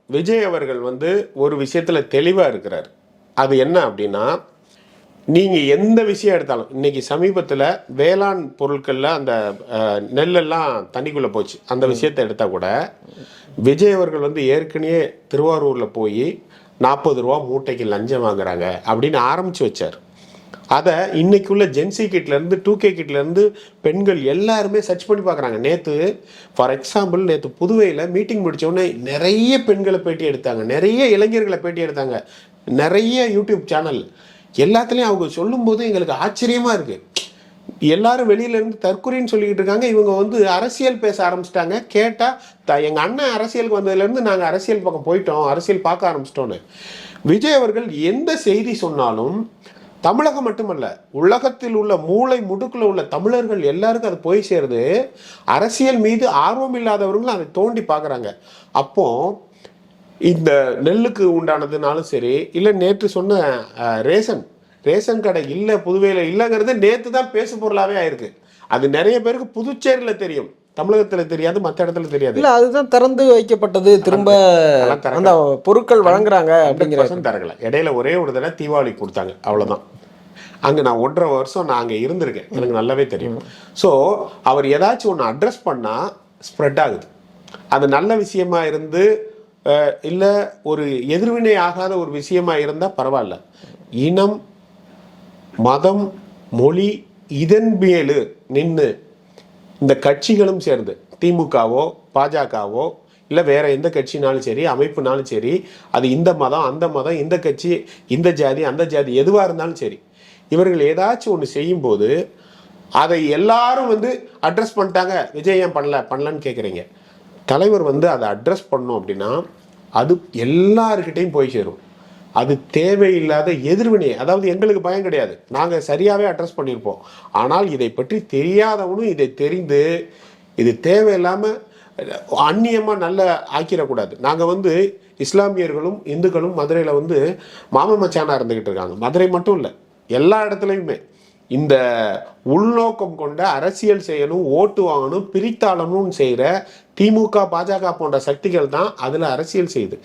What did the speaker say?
விஜய் அவர்கள் வந்து ஒரு விஷயத்துல தெளிவா இருக்கிறார். அது என்ன அப்படின்னா, நீங்க எந்த விஷயம் எடுத்தாலும் இன்னைக்கு சமீபத்துல வேளாண் பொருட்கள்ல அந்த நெல்லெல்லாம் தண்ணிக்குள்ள போச்சு. அந்த விஷயத்தை எடுத்தா கூட விஜய் அவர்கள் வந்து ஏற்கனவே திருவாரூர்ல போய் 40 ரூபா மூட்டைக்கு லஞ்சம் வாங்குறாங்க அப்படின்னு ஆரம்பிச்சு வச்சார். அதை இன்னைக்குள்ள ஜென்சி கிட்ல இருந்து 2K கிட்ல இருந்து பெண்கள் எல்லாருமே சர்ச் பண்ணி பார்க்குறாங்க. நேற்று ஃபார் எக்ஸாம்பிள் நேற்று புதுவையில் மீட்டிங் முடிச்ச உடனே நிறைய பெண்களை பேட்டி எடுத்தாங்க, நிறைய இளைஞர்களை பேட்டி எடுத்தாங்க, நிறைய யூடியூப் சேனல் எல்லாத்துலேயும் அவங்க சொல்லும்போது எங்களுக்கு ஆச்சரியமா இருக்கு. எல்லாரும் வெளியில இருந்து தற்கொலைன்னு சொல்லிக்கிட்டு இருக்காங்க, இவங்க வந்து அரசியல் பேச ஆரம்பிச்சிட்டாங்க. கேட்டால் எங்கள் அண்ணன் அரசியலுக்கு வந்ததுலேருந்து நாங்கள் அரசியல் பக்கம் போயிட்டோம், அரசியல் பார்க்க ஆரம்பிச்சிட்டோன்னு. விஜய் அவர்கள் எந்த செய்தி சொன்னாலும் தமிழகம் மட்டுமல்ல, உலகத்தில் உள்ள மூளை முடுக்கில் உள்ள தமிழர்கள் எல்லாருக்கும் அது போய் சேருது. அரசியல் மீது ஆர்வம் இல்லாதவர்களும் அதை தோண்டி பார்க்குறாங்க. அப்போ இந்த நெல்லுக்கு உண்டானதுனாலும் சரி, இல்லை நேற்று சொன்ன ரேஷன் கடை இல்லை புதுவையில் இல்லைங்கிறது நேற்று தான் பேசு பொருளாகவே ஆயிருக்கு. அது நிறைய பேருக்கு புதுச்சேரியில் தெரியும், தமிழகத்தில் தெரியாது, மற்ற இடத்துல தெரியாது. இல்லை, அதுதான் திறந்து வைக்கப்பட்டது, திரும்ப அந்த பொருட்கள் வழங்குறாங்க அப்படிங்கிற தரல. இடையில ஒரே ஒரு தடவை தீபாவளி கொடுத்தாங்க, அவ்வளோதான். அங்கே நான் 1.5 வருஷம் நான் அங்கே இருந்திருக்கேன், எனக்கு நல்லாவே தெரியும். ஸோ அவர் ஏதாச்சும் ஒன்று அட்ரஸ் பண்ணால் ஸ்ப்ரெட் ஆகுது. அது நல்ல விஷயமா இருந்து இல்லை ஒரு எதிர்வினை ஆகாத ஒரு விஷயமா இருந்தால் பரவாயில்ல. இனம், மதம், மொழி இதன் மேலு நின்று இந்த கட்சிகளும் சேர்ந்து திமுகவோ பாஜகவோ இல்லை வேற எந்த கட்சினாலும் சரி, அமைப்புனாலும் சரி, அது இந்த மதம் அந்த மதம், இந்த கட்சி இந்த ஜாதி அந்த ஜாதி எதுவாக இருந்தாலும் சரி, இவர்கள் ஏதாச்சும் ஒன்று செய்யும்போது அதை எல்லாரும் வந்து அட்ரஸ் பண்ணிட்டாங்க. விஜய் ஏன் பண்ணலன்னு கேட்குறீங்க. தலைவர் வந்து அதை அட்ரஸ் பண்ணோம் அப்படின்னா அது எல்லாருக்கிட்டையும் போய் சேரும். அது தேவையில்லாத எதிர்வினை, அதாவது எங்களுக்கு பயம் கிடையாது, நாங்கள் சரியாகவே அட்ரஸ் பண்ணியிருப்போம். ஆனால் இதை பற்றி தெரியாதவனும் இதை தெரிந்து இது தேவையில்லாமல் அந்நியமாக நல்ல ஆக்கிடக்கூடாது. நாங்கள் வந்து இஸ்லாமியர்களும் இந்துக்களும் மதுரையில் வந்து மாமன் மச்சானாக இருந்துக்கிட்டு இருக்காங்க. மதுரை மட்டும் இல்லை, எல்லா இடத்துலையுமே இந்த உள்நோக்கம் கொண்ட அரசியல் செய்யணும், ஓட்டு வாங்கணும், பிரித்தாளனும் செய்கிற திமுக பாஜக போன்ற சக்திகள் தான் அதில் அரசியல் செய்யுது.